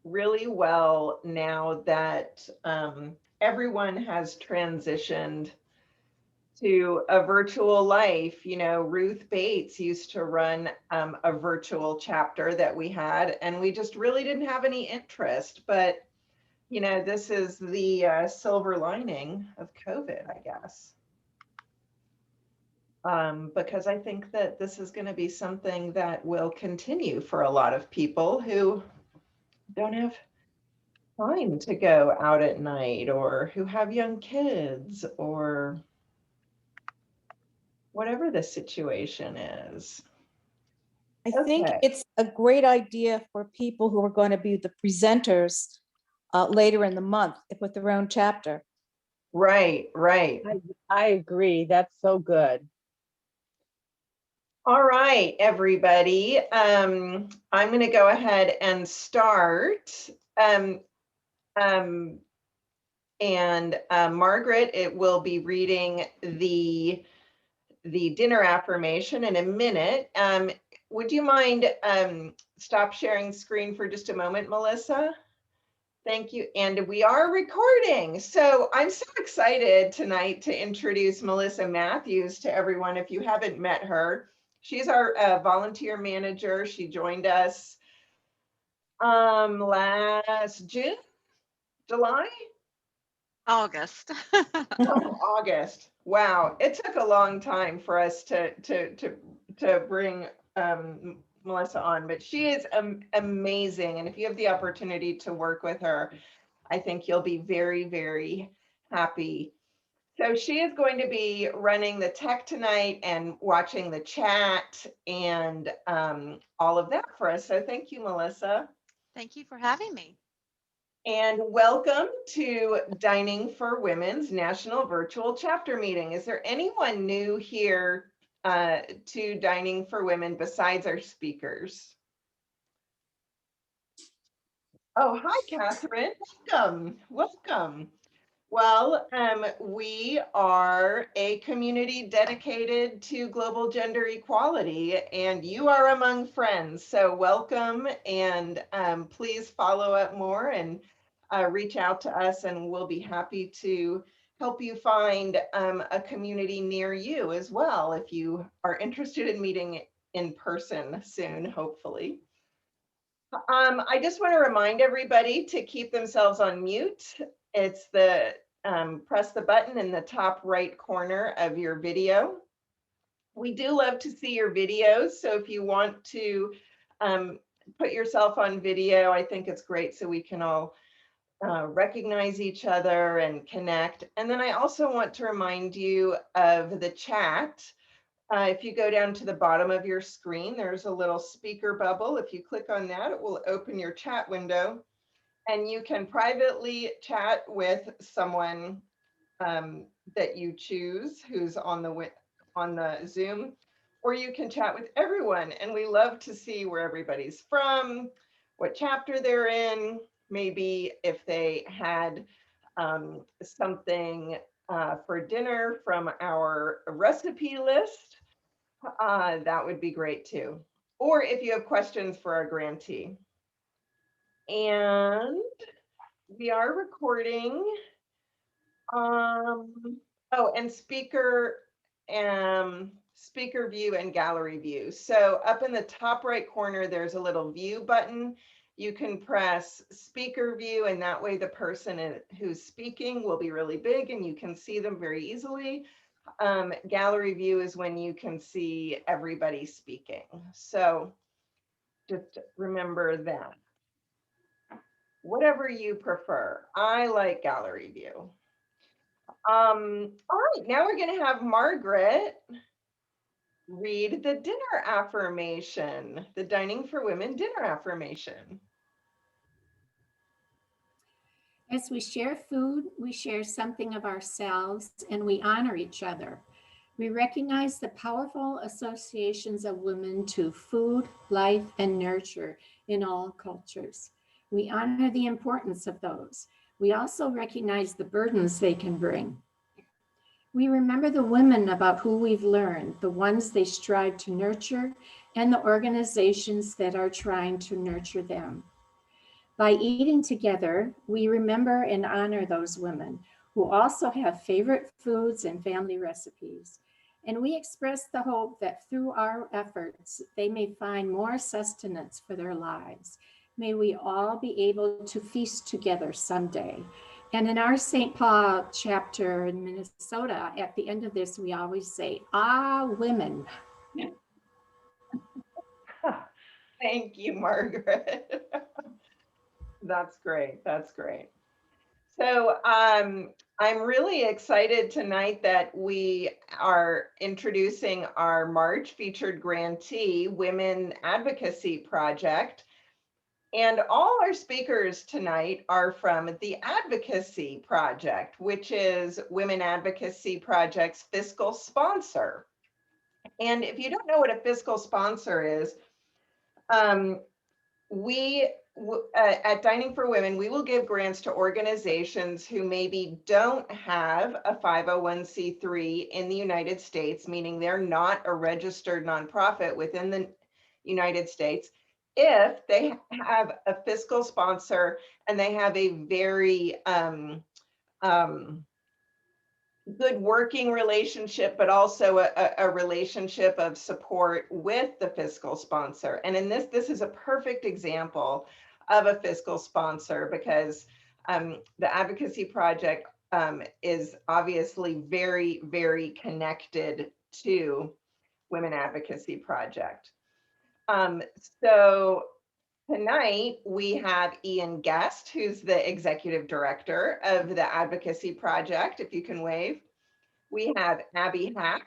really well now that everyone has transitioned to a virtual life. You know, Ruth Bates used to run a virtual chapter that we had, and we just really didn't have any interest. But, you know, this is the silver lining of COVID, I guess. Because I think that this is going to be something that will continue for a lot of people who don't have time to go out at night or who have young kids or whatever the situation is. I think Okay. it's a great idea for people who are going to be the presenters later in the month with their own chapter. Right, right. I agree. That's so good. All right, everybody. I'm going to go ahead and start. And Margaret, it will be reading the dinner affirmation in a minute. Would you mind stop sharing screen for just a moment, Melissa? Thank you. And we are recording. So I'm so excited tonight to introduce Melissa Matthews to everyone. If you haven't met her, she's our volunteer manager. She joined us last June, July? August. Oh, August. Wow. It took a long time for us to bring Melissa on, but she is amazing. And if you have the opportunity to work with her, I think you'll be very, very happy. So she is going to be running the tech tonight and watching the chat and all of that for us. So thank you, Melissa. Thank you for having me. And welcome to Dining for Women's National Virtual Chapter Meeting. Is there anyone new here to Dining for Women besides our speakers? Oh, hi, Catherine. Welcome. Welcome. Well, we are a community dedicated to global gender equality, and you are among friends. So welcome, and please follow up more and reach out to us, and we'll be happy to help you find a community near you as well if you are interested in meeting in person soon, hopefully. I just want to remind everybody to keep themselves on mute. It's the press the button in the top right corner of your video. We do love to see your videos, so if you want to put yourself on video, I think it's great so we can all recognize each other and connect. And then I also want to remind you of the chat. If you go down to the bottom of your screen, there's a little speaker bubble. If you click on that, it will open your chat window and you can privately chat with someone that you choose who's on the Zoom, or you can chat with everyone. And we love to see where everybody's from, what chapter they're in, maybe if they had something for dinner from our recipe list. That would be great too. Or if you have questions for our grantee. And we are recording. Oh, and speaker view and gallery view. So up in the top right corner, there's a little view button. You can press speaker view, and that way the person who's speaking will be really big and you can see them very easily. Gallery view is when you can see everybody speaking. So just remember that. Whatever you prefer. I like gallery view. All right, now we're going to have Margaret read the dinner affirmation, the Dining for Women dinner affirmation. As we share food, we share something of ourselves and we honor each other. We recognize the powerful associations of women to food, life, and nurture in all cultures. We honor the importance of those. We also recognize the burdens they can bring. We remember the women about who we've learned, the ones they strive to nurture, and the organizations that are trying to nurture them. By eating together, we remember and honor those women who also have favorite foods and family recipes. And we express the hope that through our efforts, they may find more sustenance for their lives. May we all be able to feast together someday. And in our St. Paul chapter in Minnesota, at the end of this, we always say, "Ah, women." Thank you, Margaret. That's great. That's great. So I'm really excited tonight that we are introducing our March featured grantee, Women Advocacy Project. And all our speakers tonight are from the Advocacy Project, which is Women Advocacy Project's fiscal sponsor. And if you don't know what a fiscal sponsor is, at Dining for Women, we will give grants to organizations who maybe don't have a 501c3 in the United States, meaning they're not a registered nonprofit within the United States, if they have a fiscal sponsor and they have a very good working relationship, but also a relationship of support with the fiscal sponsor. And in this is a perfect example of a fiscal sponsor, because the Advocacy Project is obviously very, very connected to Women Advocacy Project. So tonight we have Ian Guest, who's the executive director of the Advocacy Project, if you can wave. We have Abby Hack,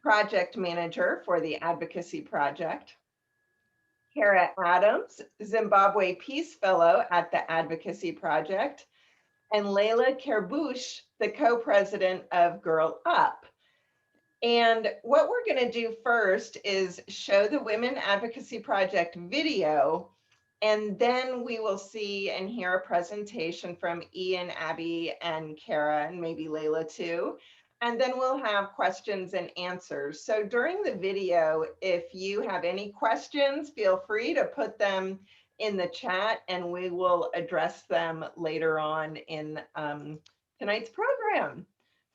project manager for the Advocacy Project. Kara Adams, Zimbabwe Peace Fellow at the Advocacy Project. And Layla Kerbouche, the co-president of Girl Up. And what we're going to do first is show the Women Advocacy Project video, and then we will see and hear a presentation from Ian, Abby, and Kara, and maybe Layla too. And then we'll have questions and answers. So during the video, if you have any questions, feel free to put them in the chat and we will address them later on in tonight's program.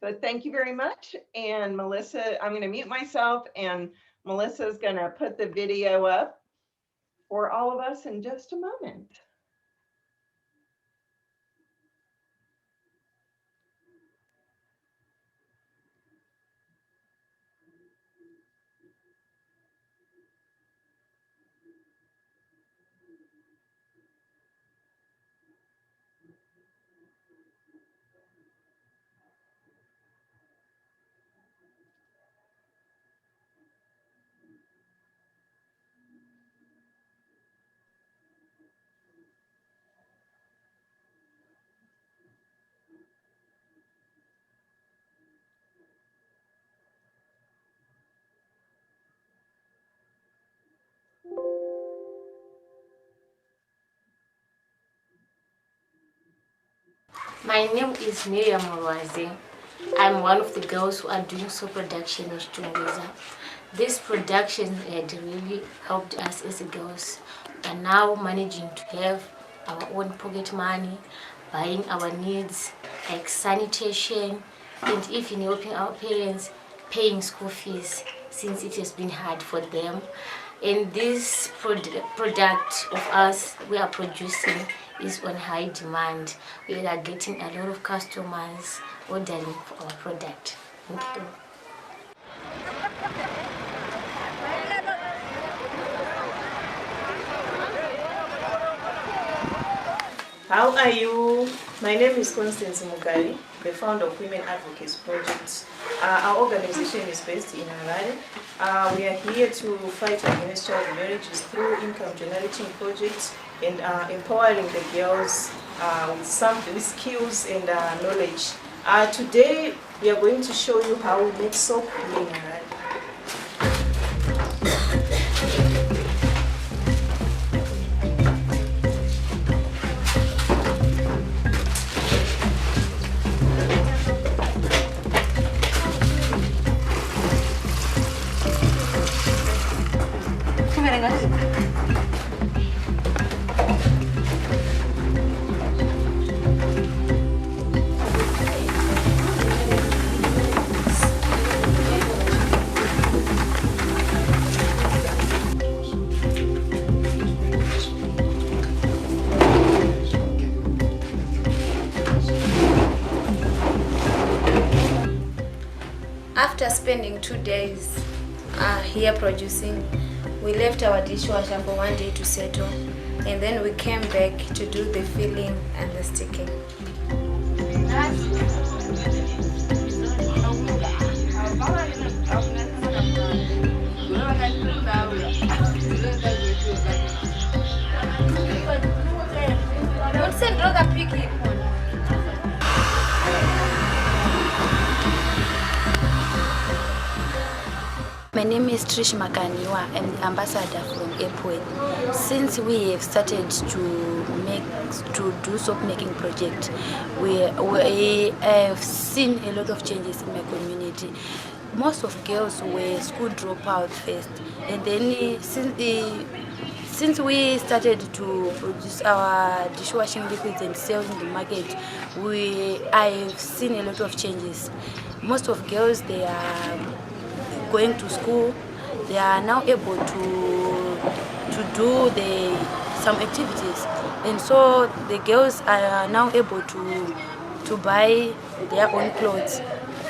So thank you very much. And Melissa, I'm going to mute myself, and Melissa is going to put the video up for all of us in just a moment. My name is Miriam Mwazi. I'm one of the girls who are doing soap production in Chitungwiza. This production had really helped us as girls, and now managing to have our own pocket money, buying our needs like sanitation, and even helping our parents paying school fees since it has been hard for them. And this product of us we are producing is on high demand. We are getting a lot of customers ordering for our product. Thank you. How are you? My name is Constance Mugari, the founder of Women Advocacy Project. Our organization is based in Harare. We are here to fight against child marriages through income generating projects and empowering the girls with skills and knowledge. Today, we are going to show you how we make soap here in Harare. after spending 2 days here producing, we left our dishwasher for 1 day to settle, and then we came back to do the filling and the sticking. My name is Trish Makaniwa. I'm the ambassador from Epworth. Since we have started to do soap making project, we have seen a lot of changes in my community. Most of girls were school dropout first, and then since we started to produce our dishwashing liquids and sell in the market, I've seen a lot of changes. Most of girls, they are going to school. They are now able to do some activities, and so the girls are now able to buy their own clothes.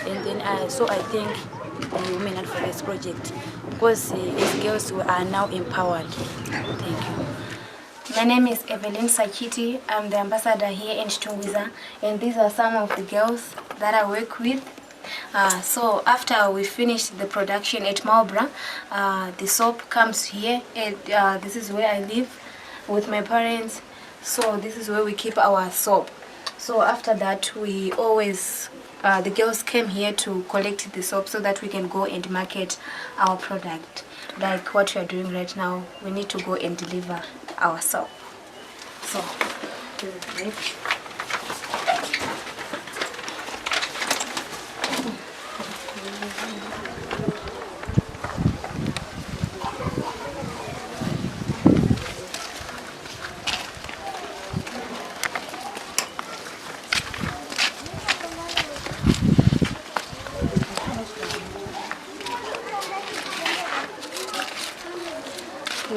And then so I think the Women Advocates Project, because these girls are now empowered. Thank you. My name is Evelyn Sakiti. I'm the ambassador here in Chitungwiza, and these are some of the girls that I work with. So after we finish the production at Marlborough, the soap comes here, and this is where I live with my parents. So this is where we keep our soap. So after that, we always the girls came here to collect the soap so that we can go and market our product. Like what we are doing right now, we need to go and deliver our soap. So this is it.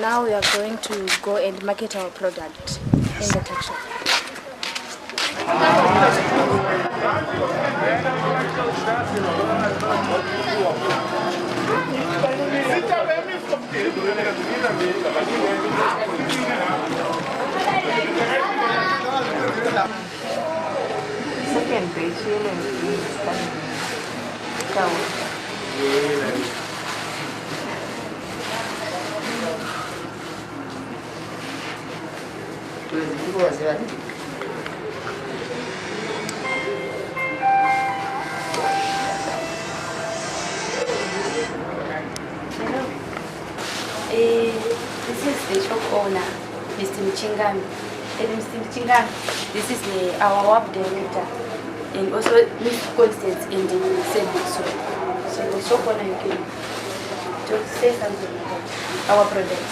Now we are going to go and market our product in the tuck shop. Second page, This is the shop owner, Mr. Michingami. And Mr. Michingami, this is our WAP director, and also Miss Constance and the service. So the shop owner, you can just say something about our product.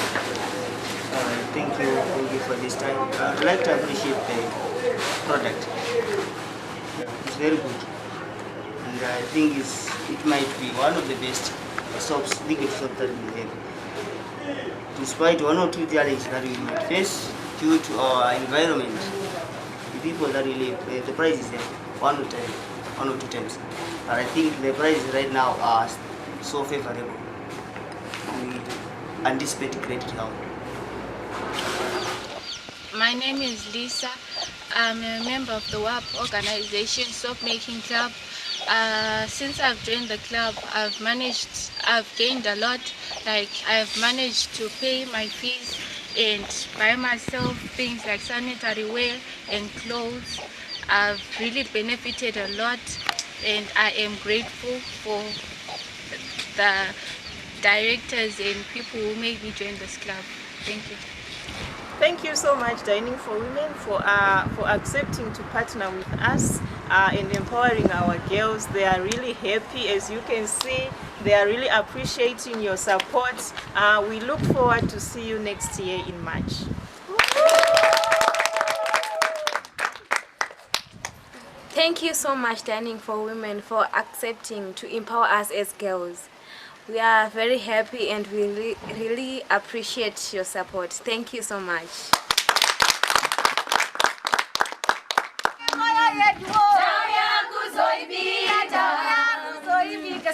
Thank you for this time. I'd like to appreciate the product. It's very good, and I think it might be one of the best soaps, liquid soap that we have. Despite one or two challenges that we might face due to our environment, the people that we live, the price is 1 or 2 times. But I think the prices right now are so favorable. We anticipate great help. My name is Lisa. I'm a member of the WAP organization, Soap Making Club. Since I've joined the club, I've gained a lot. Like, I've managed to pay my fees and buy myself things like sanitary wear and clothes. I've really benefited a lot, and I am grateful for the directors and people who made me join this club. Thank you. Thank you so much, Dining for Women, for accepting to partner with us and empowering our girls. They are really happy. As you can see, they are really appreciating your support. We look forward to see you next year in March. Thank you so much, Dining for Women, for accepting to empower us as girls. We are very happy and we really appreciate your support. Thank you so much. Kuzoibika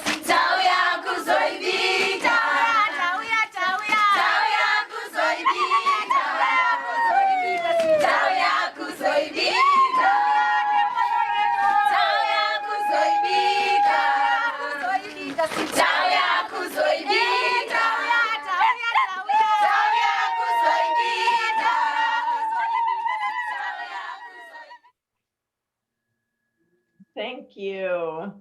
Thank you.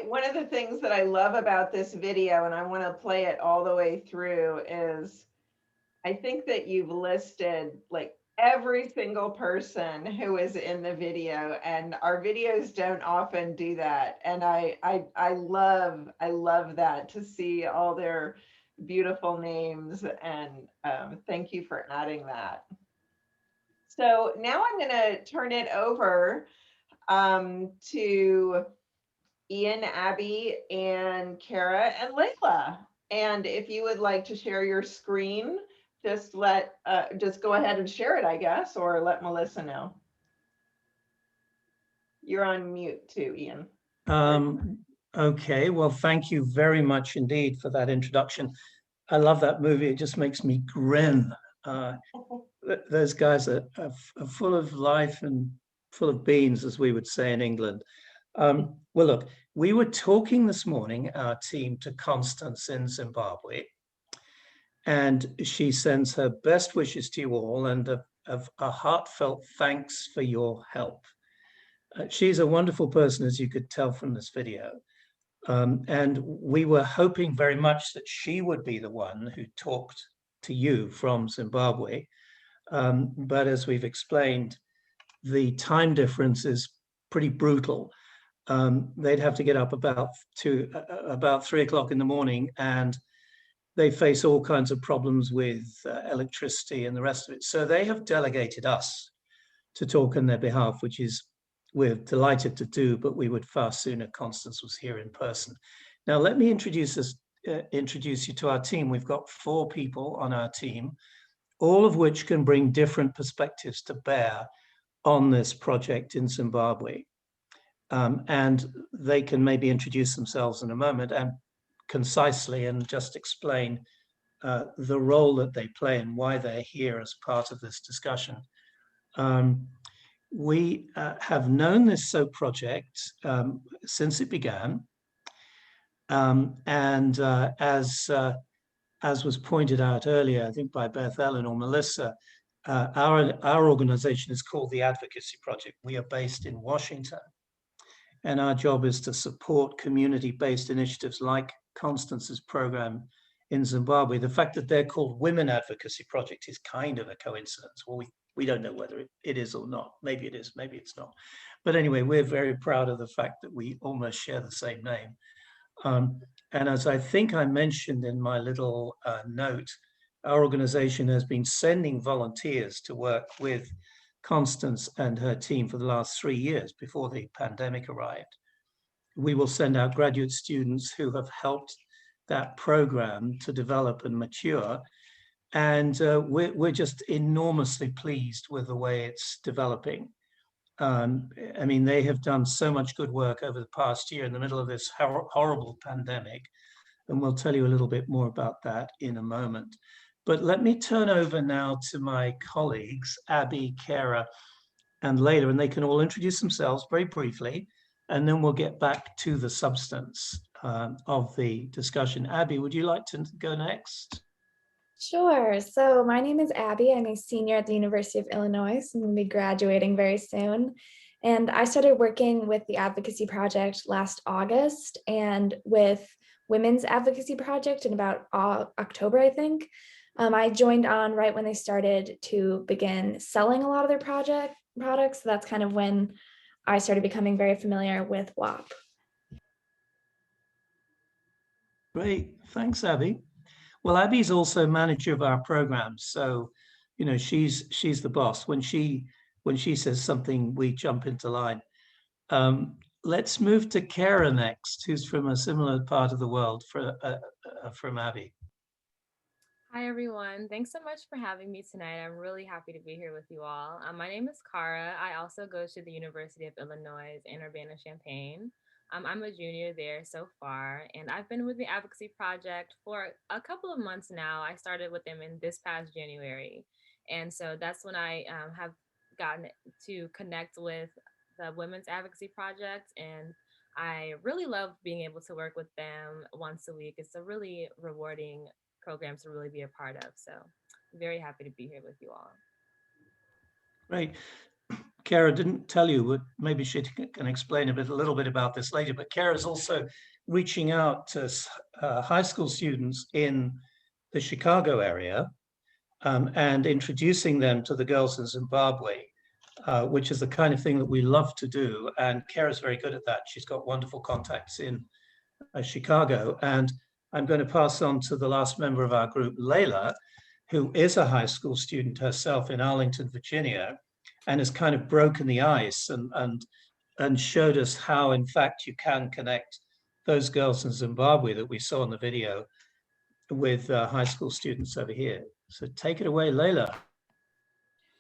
One of the things that I love about this video, and I want to play it all the way through, is I think that you've listed like every single person who is in the video, and our videos don't often do that. And I love that, to see all their beautiful names, and thank you for adding that. So now I'm going to turn it over to Ian, Abby, and Kara, and Layla. And if you would like to share your screen, just go ahead and share it, I guess, or let Melissa know. You're on mute too, Ian. Okay, well, thank you very much indeed for that introduction. I love that movie. It just makes me grin. Those guys are full of life and full of beans, as we would say in England. Well, look, we were talking this morning, our team, to Constance in Zimbabwe, and she sends her best wishes to you all and a heartfelt thanks for your help. She's a wonderful person, as you could tell from this video. And we were hoping very much that she would be the one who talked to you from Zimbabwe. But as we've explained, the time difference is pretty brutal. They'd have to get up about 3 o'clock in the morning, and they face all kinds of problems with electricity and the rest of it. So they have delegated us to talk on their behalf, which is we're delighted to do, but we would far sooner Constance was here in person. Now, let me introduce you to our team. We've got 4 people on our team, all of which can bring different perspectives to bear on this project in Zimbabwe. And they can maybe introduce themselves in a moment and concisely and just explain the role that they play and why they're here as part of this discussion. We have known this SOAP project since it began. And as was pointed out earlier, I think by Beth Ellen or Melissa, our organization is called the Advocacy Project. We are based in Washington, and our job is to support community-based initiatives like Constance's program in Zimbabwe. The fact that they're called Women Advocacy Project is kind of a coincidence. Well, we don't know whether it is or not. Maybe it is, maybe it's not. But anyway, we're very proud of the fact that we almost share the same name. And as I think I mentioned in my little note, our organization has been sending volunteers to work with Constance and her team for the last 3 years before the pandemic arrived. We will send out graduate students who have helped that program to develop and mature. And we're just enormously pleased with the way it's developing. I mean, they have done so much good work over the past year in the middle of this horrible pandemic. And we'll tell you a little bit more about that in a moment. But let me turn over now to my colleagues, Abby, Kara, and Layla, and they can all introduce themselves very briefly, and then we'll get back to the substance of the discussion. Abby, would you like to go next? Sure. So my name is Abby. I'm a senior at the University of Illinois. So I'm going to be graduating very soon. And I started working with the Advocacy Project last August and with Women's Advocacy Project in about October, I think. I joined on right when they started to begin selling a lot of their products. So that's kind of when I started becoming very familiar with WAP. Great. Thanks, Abby. Well, Abby's also manager of our program. So, you know, she's the boss. When she says something, we jump into line. Let's move to Kara next, who's from a similar part of the world from Abby. Hi, everyone. Thanks so much for having me tonight. I'm really happy to be here with you all. My name is Kara. I also go to the University of Illinois in Urbana-Champaign. I'm a junior there so far, and I've been with the Advocacy Project for a couple of months now. I started with them in this past January, and so that's when I have gotten to connect with the Women's Advocacy Project, and I really love being able to work with them once a week. It's a really rewarding program to really be a part of, so I'm very happy to be here with you all. Great. Kara didn't tell you, but maybe she can explain a little bit about this later, but Kara is also reaching out to high school students in the Chicago area and introducing them to the girls in Zimbabwe, which is the kind of thing that we love to do. And Kara's very good at that. She's got wonderful contacts in Chicago. And I'm going to pass on to the last member of our group, Layla, who is a high school student herself in Arlington, Virginia, and has kind of broken the ice and showed us how, in fact, you can connect those girls in Zimbabwe that we saw in the video with high school students over here. So take it away, Layla.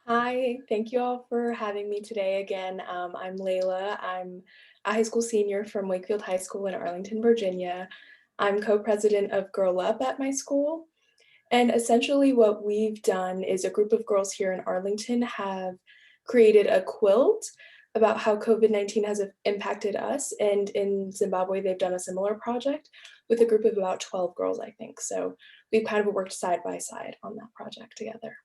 Hi, thank you all for having me today again. I'm Layla. I'm a high school senior from Wakefield High School in Arlington, Virginia. I'm co-president of Girl Up at my school. And essentially what we've done is a group of girls here in Arlington have created a quilt about how COVID-19 has impacted us. And in Zimbabwe, they've done a similar project with a group of about 12 girls, I think. So we've kind of worked side by side on that project together.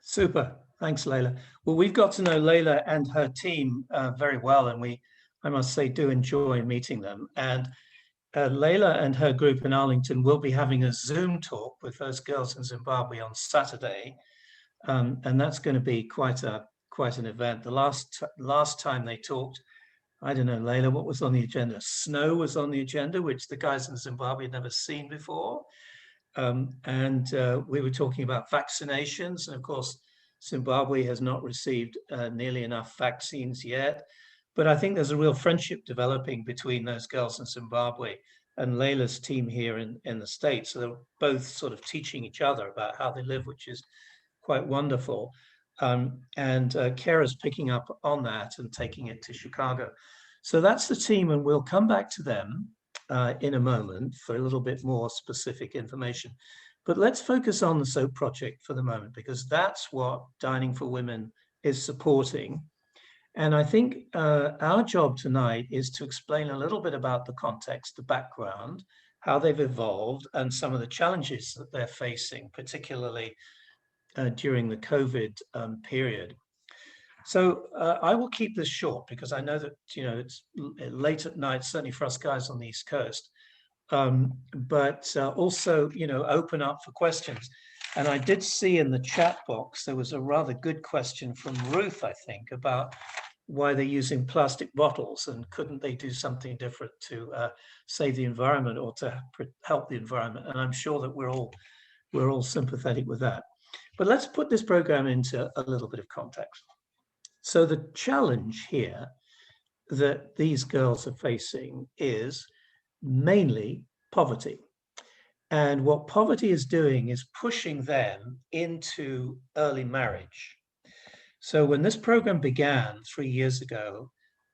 Super. Thanks, Layla. Well, we've got to know Layla and her team very well, and I must say, do enjoy meeting them. And Layla and her group in Arlington will be having a Zoom talk with those girls in Zimbabwe on Saturday. And that's going to be quite an event. The last time they talked, I don't know, Layla, what was on the agenda? Snow was on the agenda, which the guys in Zimbabwe had never seen before. We were talking about vaccinations. And of course, Zimbabwe has not received nearly enough vaccines yet. But I think there's a real friendship developing between those girls in Zimbabwe and Layla's team here in the States. So they're both sort of teaching each other about how they live, which is quite wonderful. Kara's picking up on that and taking it to Chicago. So that's the team, and we'll come back to them in a moment for a little bit more specific information. But let's focus on the SOAP project for the moment, because that's what Dining for Women is supporting. And I think our job tonight is to explain a little bit about the context, the background, how they've evolved, and some of the challenges that they're facing, particularly during the COVID period. So I will keep this short because I know that, it's late at night, certainly for us guys on the East Coast, but also, open up for questions. And I did see in the chat box, there was a rather good question from Ruth, I think, about why they're using plastic bottles and couldn't they do something different to save the environment or to help the environment. And I'm sure that we're all sympathetic with that. But let's put this program into a little bit of context. So the challenge here that these girls are facing is mainly poverty. And what poverty is doing is pushing them into early marriage. So when this program began 3 years ago,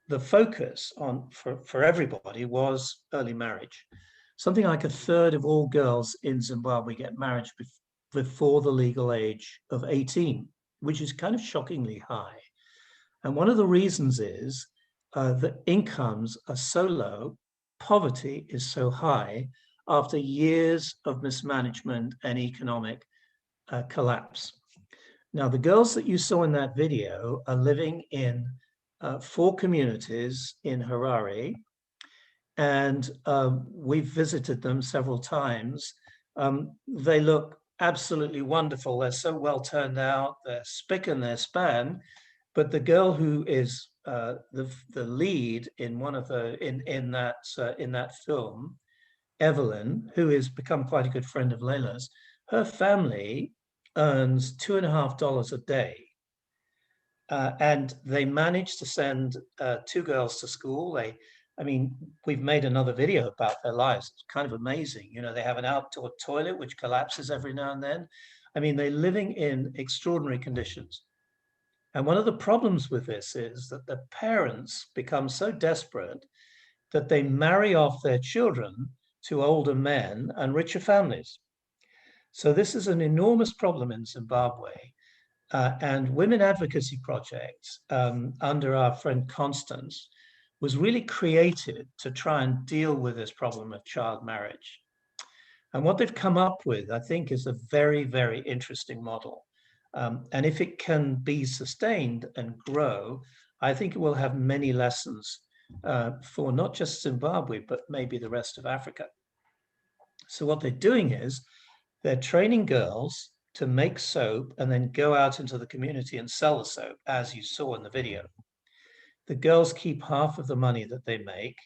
the focus for everybody was early marriage. Something like a third of all girls in Zimbabwe get married before the legal age of 18, which is kind of shockingly high. And one of the reasons is that incomes are so low, poverty is so high after years of mismanagement and economic collapse. Now, the girls that you saw in that video are living in 4 communities in Harare, and we've visited them several times. They look absolutely wonderful. They're so well turned out, they're spick and they're span. But the girl who is the lead in one of in that film, Evelyn, who has become quite a good friend of Layla's, her family earns $2.50 a day, and they managed to send 2 girls to school. We've made another video about their lives. It's kind of amazing. They have an outdoor toilet which collapses every now and then. They're living in extraordinary conditions. And one of the problems with this is that the parents become so desperate that they marry off their children to older men and richer families. So this is an enormous problem in Zimbabwe. And Women Advocacy Project, under our friend Constance, was really created to try and deal with this problem of child marriage. And what they've come up with, I think, is a very, very interesting model. And if it can be sustained and grow, I think it will have many lessons for not just Zimbabwe, but maybe the rest of Africa. So what they're doing is they're training girls to make soap and then go out into the community and sell the soap, as you saw in the video. The girls keep half of the money that they make,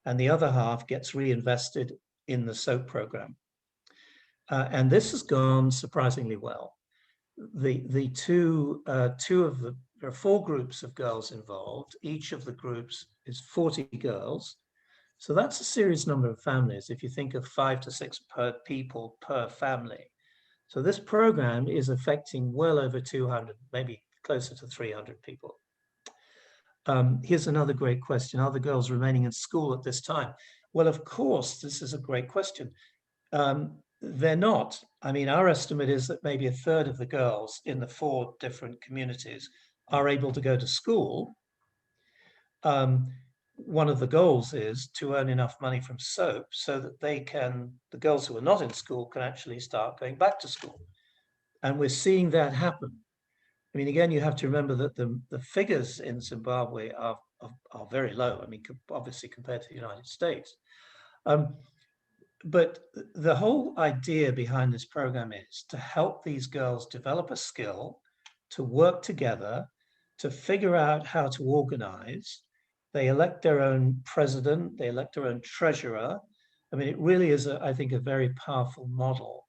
and the other half gets reinvested in the soap program. And this has gone surprisingly well. There are 4 groups of girls involved. Each of the groups is 40 girls. So that's a serious number of families if you think of 5 to 6 people per family. So this program is affecting well over 200, maybe closer to 300 people. Here's another great question. Are the girls remaining in school at this time? Well, of course, this is a great question. They're not. I mean, our estimate is that maybe 1/3 of the girls in the 4 different communities are able to go to school. One of the goals is to earn enough money from soap so that the girls who are not in school can actually start going back to school. And we're seeing that happen. I mean, again, you have to remember that the figures in Zimbabwe are very low. I mean, obviously compared to the United States. But the whole idea behind this program is to help these girls develop a skill, to work together, to figure out how to organize. They elect their own president, they elect their own treasurer. I mean, it really is, I think, a very powerful model.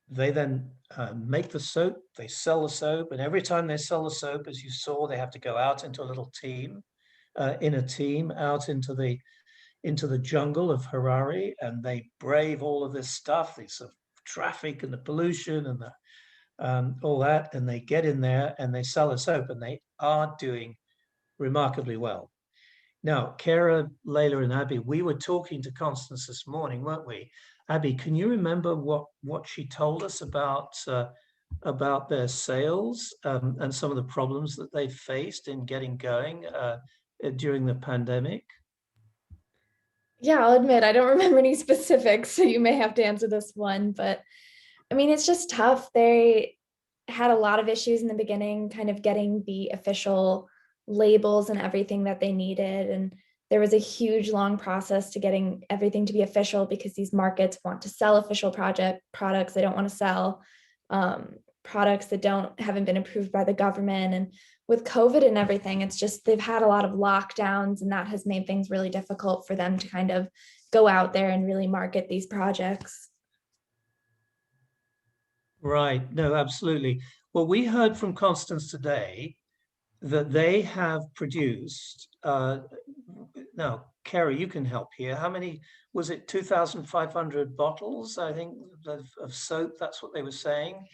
They then make the soap, they sell the soap, and every time they sell the soap, as you saw, they have to go out into a little team, out into the jungle of Harare, and they brave all of this stuff, this sort of traffic and the pollution and all that, and they get in there and they sell the soap, and they are doing remarkably well. Now, Kara, Layla, and Abby, we were talking to Constance this morning, weren't we? Abby, can you remember what she told us about their sales and some of the problems that they faced in getting going during the pandemic? Yeah, I'll admit I don't remember any specifics, so you may have to answer this one, but I mean, it's just tough. They had a lot of issues in the beginning, kind of getting the official labels and everything that they needed. And there was a huge, long process to getting everything to be official because these markets want to sell official products. They don't want to sell products that haven't been approved by the government. And with COVID and everything, it's just they've had a lot of lockdowns, and that has made things really difficult for them to kind of go out there and really market these projects. Right. No, absolutely. Well, we heard from Constance today that they have produced, now, Kerry, you can help here. How many, was it 2,500 bottles, I think, of soap? That's what they were saying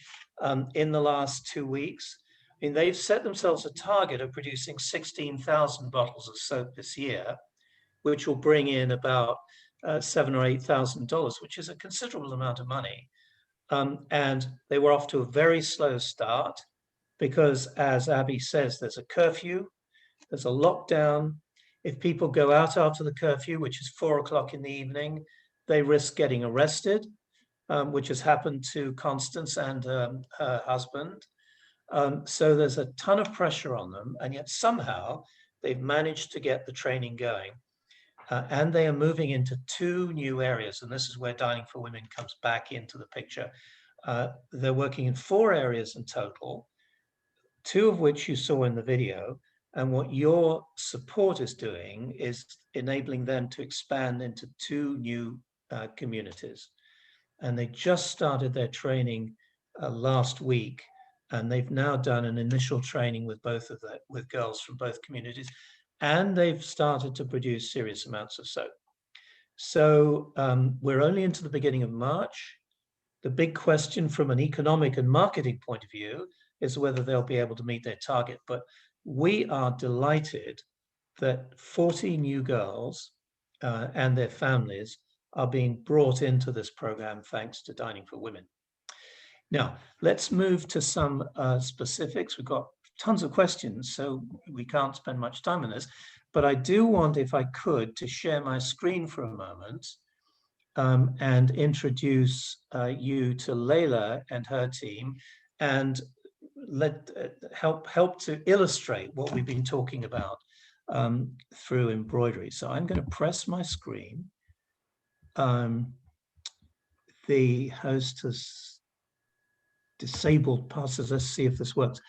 in the last 2 weeks. I mean, they've set themselves a target of producing 16,000 bottles of soap this year, which will bring in about $7,000 or $8,000, which is a considerable amount of money. And they were off to a very slow start because, as Abby says, there's a curfew, there's a lockdown. If people go out after the curfew, which is 4 o'clock in the evening, they risk getting arrested, which has happened to Constance and her husband. So there's a ton of pressure on them, and yet somehow they've managed to get the training going. And they are moving into 2 new areas, and this is where Dining for Women comes back into the picture. They're working in 4 areas in total, 2 of which you saw in the video. And what your support is doing is enabling them to expand into 2 new communities. And they just started their training last week, and they've now done an initial training with with girls from both communities. And they've started to produce serious amounts of soap. So we're only into the beginning of March. The big question from an economic and marketing point of view is whether they'll be able to meet their target. But we are delighted that 40 new girls and their families are being brought into this program thanks to Dining for Women. Now, let's move to some specifics. We've got tons of questions, so we can't spend much time on this, but I do want, if I could, to share my screen for a moment and introduce you to Layla and her team. and help to illustrate what we've been talking about through embroidery. So I'm going to press my screen. The host has disabled passes. Let's see if this works.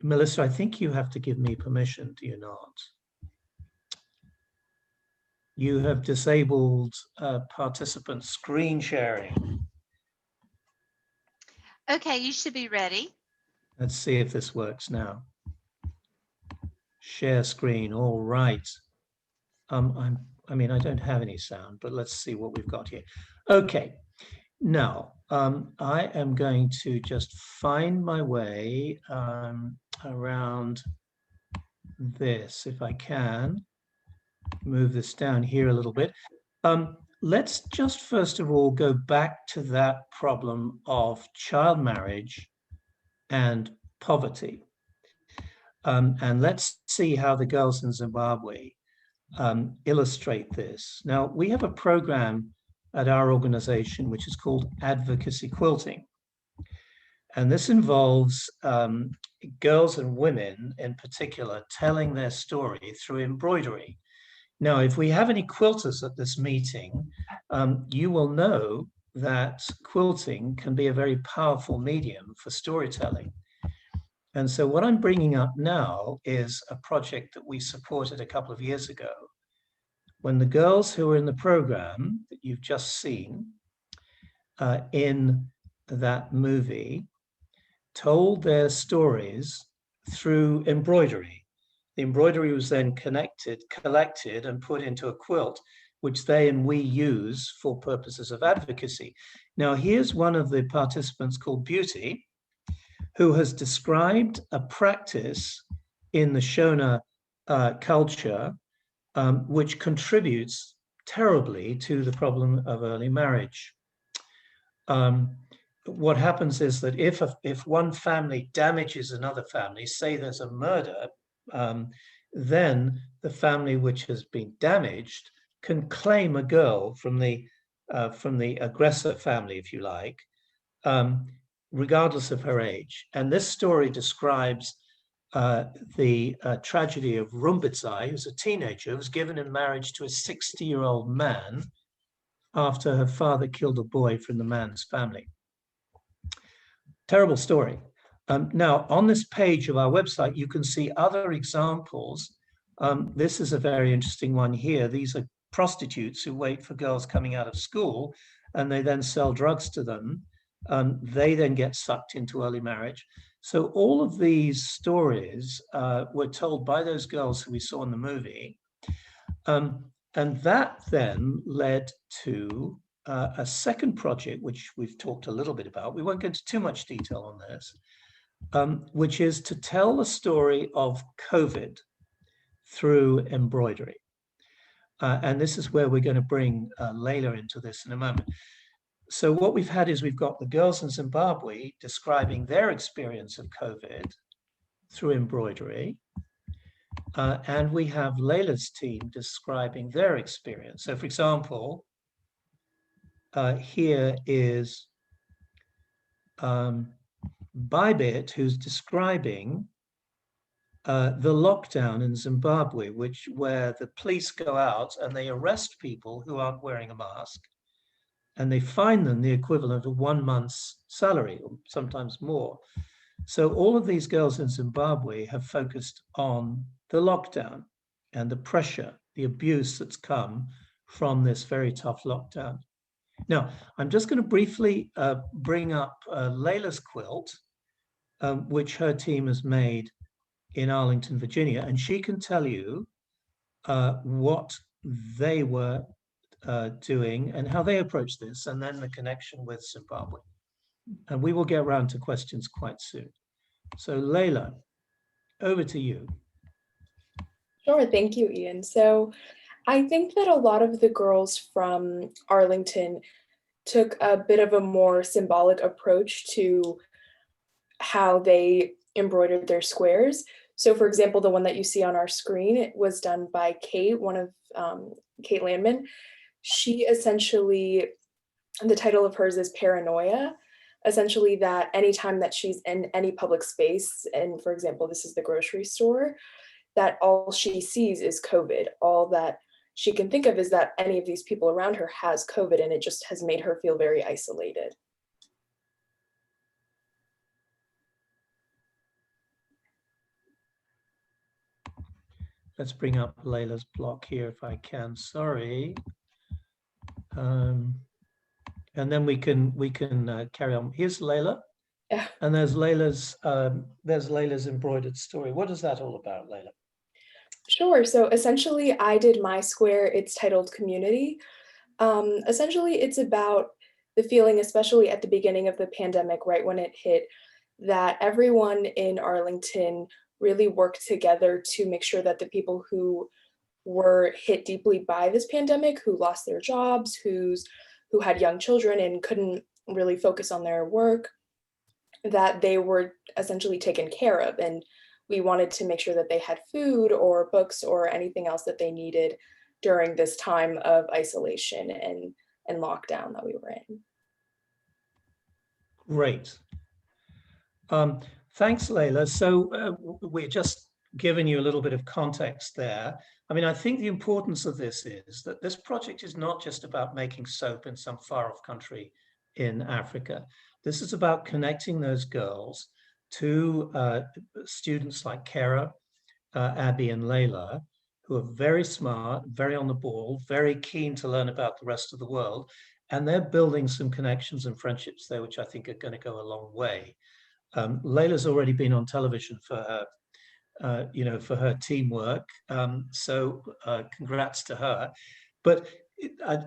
Melissa, I think you have to give me permission, do you not? You have disabled participant screen sharing. Okay, you should be ready. Let's see if this works now. Share screen, all right. I mean, I don't have any sound, but let's see what we've got here. Okay, now I am going to just find my way around this, if I can. Move this down here a little bit. Let's just first of all go back to that problem of child marriage and poverty. And let's see how the girls in Zimbabwe illustrate this. Now, we have a program at our organization which is called Advocacy Quilting. And this involves girls and women in particular telling their story through embroidery. Now, if we have any quilters at this meeting, you will know that quilting can be a very powerful medium for storytelling. And so what I'm bringing up now is a project that we supported a couple of years ago, when the girls who were in the program that you've just seen in that movie told their stories through embroidery. The embroidery was then collected and put into a quilt, which they and we use for purposes of advocacy. Now, here's one of the participants called Beauty, who has described a practice in the Shona culture, which contributes terribly to the problem of early marriage. What happens is that if one family damages another family, say there's a murder, then the family which has been damaged can claim a girl from the aggressor family, if you like, regardless of her age. And this story describes the tragedy of Rumbitsai, who's a teenager who was given in marriage to a 60-year-old man after her father killed a boy from the man's family. Terrible story. Now, on this page of our website, you can see other examples. This is a very interesting one here. These are prostitutes who wait for girls coming out of school, and they then sell drugs to them. They then get sucked into early marriage. So all of these stories were told by those girls who we saw in the movie. And that then led to a second project, which we've talked a little bit about. We won't go into too much detail on this, which is to tell the story of COVID through embroidery. And this is where we're going to bring Layla into this in a moment. So what we've had is we've got the girls in Zimbabwe describing their experience of COVID through embroidery. And we have Layla's team describing their experience. So for example, here is Bybit, who's describing the lockdown in Zimbabwe, where the police go out and they arrest people who aren't wearing a mask, and they fine them the equivalent of 1 month's salary, or sometimes more. So all of these girls in Zimbabwe have focused on the lockdown and the pressure, the abuse that's come from this very tough lockdown. Now, I'm just going to briefly bring up Layla's quilt, which her team has made in Arlington, Virginia, and she can tell you what they were doing and how they approached this, and then the connection with Zimbabwe. And we will get around to questions quite soon. So Layla, over to you. Sure, thank you, Ian. So I think that a lot of the girls from Arlington took a bit of a more symbolic approach to how they embroidered their squares. So for example, the one that you see on our screen, it was done by Kate, Kate Landman. She essentially, the title of hers is Paranoia. essentially that anytime that she's in any public space, and for example, this is the grocery store, that all she sees is COVID. All that she can think of is that any of these people around her has COVID, and it just has made her feel very isolated. Let's bring up Layla's block here if I can. Sorry. And then we can carry on. Here's Layla. Yeah. And there's Layla's embroidered story. What is that all about, Layla? Sure. So essentially, I did my square. It's titled Community. Essentially, it's about the feeling, especially at the beginning of the pandemic, right when it hit, that everyone in Arlington really worked together to make sure that the people who were hit deeply by this pandemic, who lost their jobs, who had young children and couldn't really focus on their work, that they were essentially taken care of. And we wanted to make sure that they had food or books or anything else that they needed during this time of isolation and lockdown that we were in. Great. Thanks, Layla. So we're just giving you a little bit of context there. I mean, I think the importance of this is that this project is not just about making soap in some far-off country in Africa. This is about connecting those girls to students like Kara, Abby, and Layla, who are very smart, very on the ball, very keen to learn about the rest of the world. And they're building some connections and friendships there, which I think are going to go a long way. Layla's already been on television for her, for her teamwork. So congrats to her. But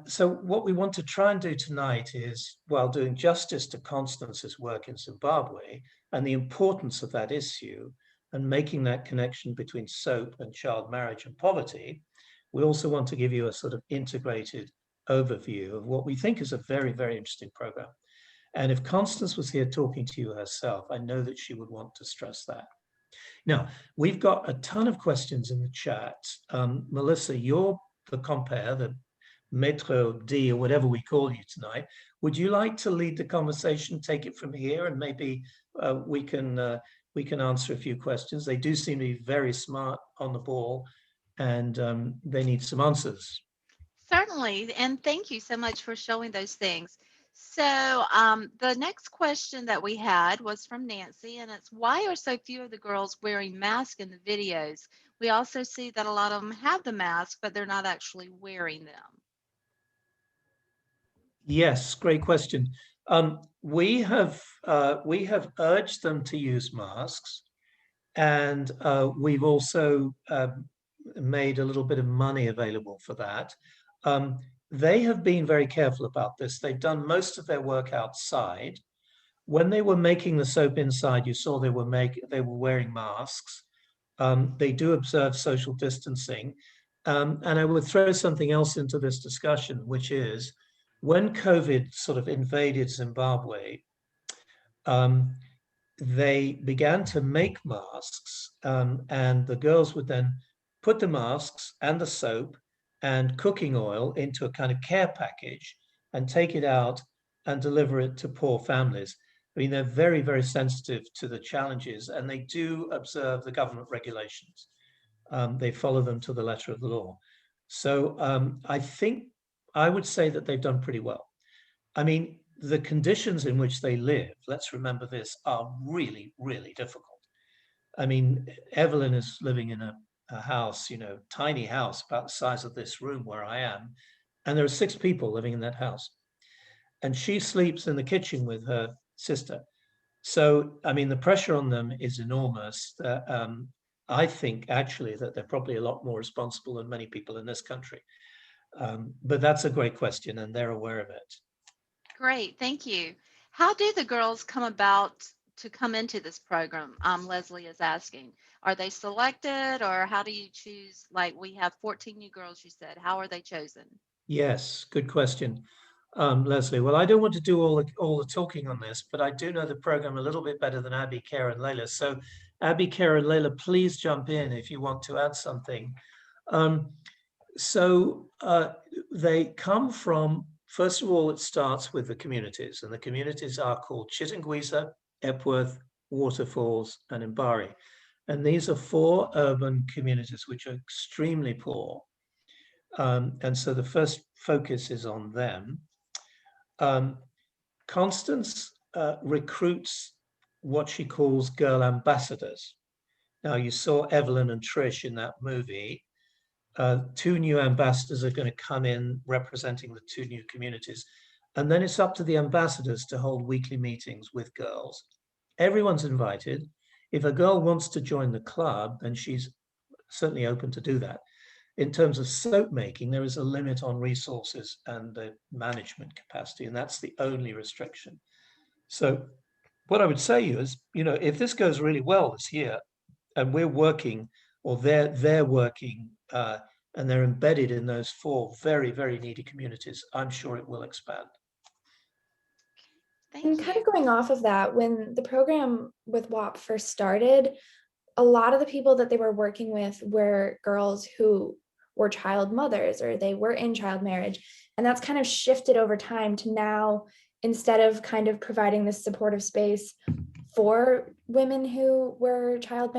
so what we want to try and do tonight is, while doing justice to Constance's work in Zimbabwe and the importance of that issue and making that connection between soap and child marriage and poverty, we also want to give you a sort of integrated overview of what we think is a very, very interesting program. And if Constance was here talking to you herself, I know that she would want to stress that. Now, we've got a ton of questions in the chat. Melissa, you're the compere, the Maître D, or whatever we call you tonight. Would you like to lead the conversation, take it from here, and maybe we can answer a few questions? They do seem to be very smart, on the ball, and they need some answers. Certainly, and thank you so much for showing those things. So the next question that we had was from Nancy, and it's, why are so few of the girls wearing masks in the videos? We also see that a lot of them have the mask, but they're not actually wearing them. Yes, great question. We have urged them to use masks, and we've also made a little bit of money available for that. They have been very careful about this. They've done most of their work outside. When they were making the soap inside, you saw they were wearing masks. They do observe social distancing. And I would throw something else into this discussion, which is when COVID sort of invaded Zimbabwe, they began to make masks, and the girls would then put the masks and the soap and cooking oil into a kind of care package and take it out and deliver it to poor families. I mean, they're very, very sensitive to the challenges, and they do observe the government regulations. They follow them to the letter of the law. So I think I would say that they've done pretty well. I mean, the conditions in which they live, let's remember this, are really, really difficult. I mean, Evelyn is living in a house, tiny house about the size of this room where I am, and there are 6 people living in that house, and she sleeps in the kitchen with her sister. So I mean, the pressure on them is enormous. I think actually that they're probably a lot more responsible than many people in this country, but that's a great question, and they're aware of it. Great, thank you. How do the girls come about to come into this program? Leslie is asking, are they selected, or how do you choose? Like, we have 14 new girls, you said. How are they chosen? Yes, good question, Leslie. Well, I don't want to do all the talking on this, but I do know the program a little bit better than Abby, Kara, and Layla. So Abby, Kara, and Layla, please jump in if you want to add something. So they come from first of all, it starts with the communities, and the communities are called Chitungwiza, Epworth, Waterfalls, and Mbari. And these are 4 urban communities which are extremely poor. And so the first focus is on them. Constance recruits what she calls girl ambassadors. Now, you saw Evelyn and Trish in that movie. 2 new ambassadors are going to come in representing the 2 new communities. And then it's up to the ambassadors to hold weekly meetings with girls. Everyone's invited. If a girl wants to join the club, then she's certainly open to do that. In terms of soap making, there is a limit on resources and the management capacity, and that's the only restriction. So what I would say is, if this goes really well this year, and we're working, or they're working, and they're embedded in those 4 very, very needy communities, I'm sure it will expand. And kind of going off of that, when the program with WAP first started, a lot of the people that they were working with were girls who were child mothers or they were in child marriage. And that's kind of shifted over time to now, instead of kind of providing this supportive space for women who were in child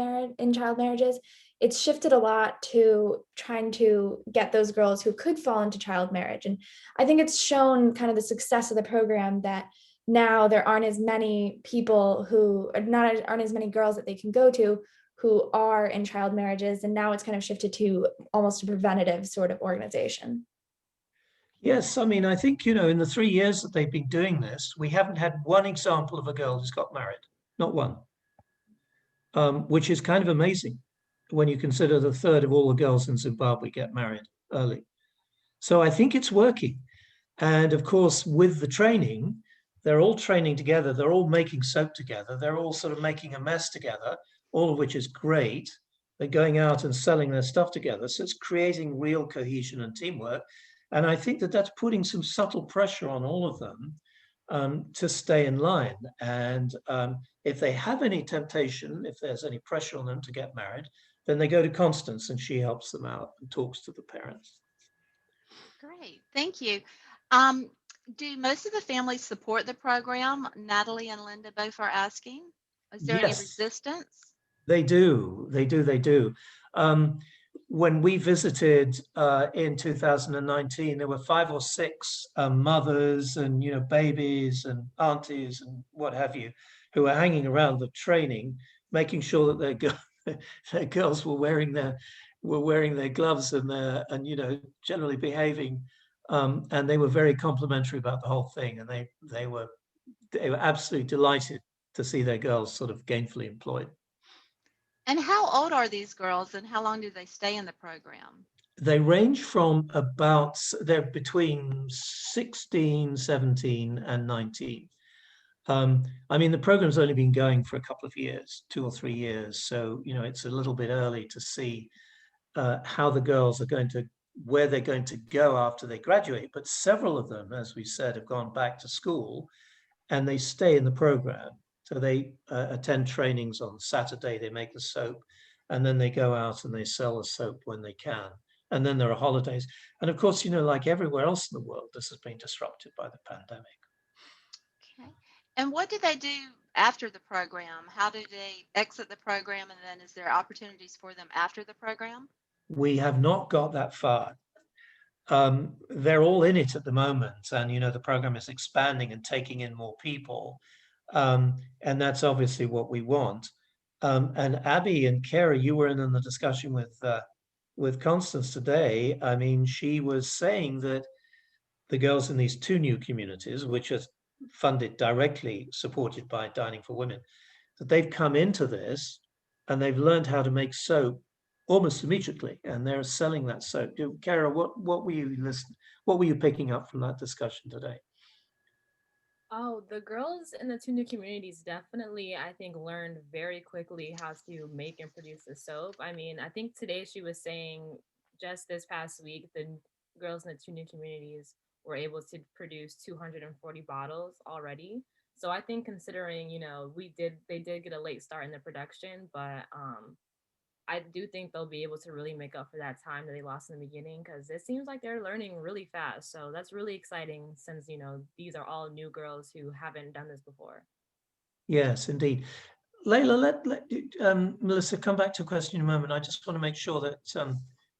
marriages, it's shifted a lot to trying to get those girls who could fall into child marriage. And I think it's shown kind of the success of the program that now there aren't as many people aren't as many girls that they can go to who are in child marriages. And now it's kind of shifted to almost a preventative sort of organization. Yes, I mean, I think, in the 3 years that they've been doing this, we haven't had one example of a girl who's got married, not one, which is kind of amazing when you consider the 1/3 of all the girls in Zimbabwe get married early. So I think it's working. And of course, with the training, they're all training together. They're all making soap together. They're all sort of making a mess together, all of which is great. They're going out and selling their stuff together. So it's creating real cohesion and teamwork. And I think that that's putting some subtle pressure on all of them to stay in line. And if they have any temptation, if there's any pressure on them to get married, then they go to Constance and she helps them out and talks to the parents. Great, thank you. Do most of the families support the program? Natalie and Linda both are asking. Is there any Yes. resistance? They do. When we visited in 2019, there were 5 or 6 mothers and babies and aunties and what have you, who were hanging around the training, making sure that their girls were wearing their gloves and generally behaving. And they were very complimentary about the whole thing, and they were absolutely delighted to see their girls sort of gainfully employed. And how old are these girls and how long do they stay in the program? They range from they're between 16, 17 and 19. I mean, the program's only been going for a couple of years, 2 or 3 years. So, it's a little bit early to see how the girls are where they're going to go after they graduate. But several of them, as we said, have gone back to school and they stay in the program. So they attend trainings on Saturday, they make the soap, and then they go out and they sell the soap when they can. And then there are holidays. And of course, like everywhere else in the world, this has been disrupted by the pandemic. Okay. And what do they do after the program? How do they exit the program? And then is there opportunities for them after the program? We have not got that far. They're all in it at the moment. And, the program is expanding and taking in more people. And that's obviously what we want. And Abby and Kara, you were in the discussion with Constance today. I mean, she was saying that the girls in these 2 new communities, which are funded directly, supported by Dining for Women, that they've come into this and they've learned how to make soap almost immediately, and they're selling that soap. Kara, what were you picking up from that discussion today? Oh, the girls in the 2 new communities definitely, I think, learned very quickly how to make and produce the soap. I mean, I think today she was saying just this past week, the girls in the 2 new communities were able to produce 240 bottles already. So I think considering, they did get a late start in the production, but I do think they'll be able to really make up for that time that they lost in the beginning, because it seems like they're learning really fast. So that's really exciting, since, you know, these are all new girls who haven't done this before. Yes, indeed. Layla, let Melissa come back to a question in a moment. I just want to make sure that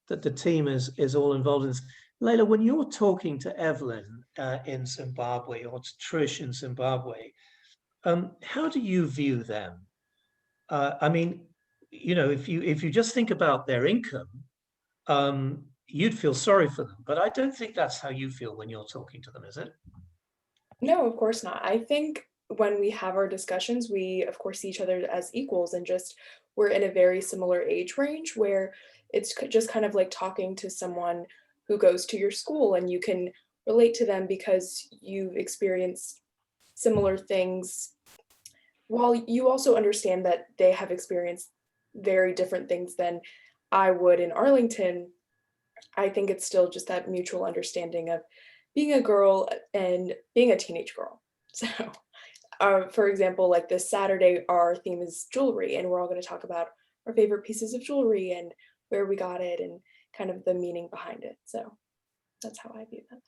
that the team is all involved in this. Layla, when you're talking to Evelyn in Zimbabwe or to Trish in Zimbabwe, how do you view them? I mean, you know, if you just think about their income, you'd feel sorry for them. But I don't think that's how you feel when you're talking to them, is it? No, of course not. I think when we have our discussions, we of course see each other as equals, and just we're in a very similar age range where it's just kind of like talking to someone who goes to your school, and you can relate to them because you've experienced similar things, while you also understand that they have experienced very different things than I would in Arlington. I think it's still just that mutual understanding of being a girl and being a teenage girl. So, for example, like this Saturday, our theme is jewelry, and we're all going to talk about our favorite pieces of jewelry and where we got it and kind of the meaning behind it. So that's how I view that.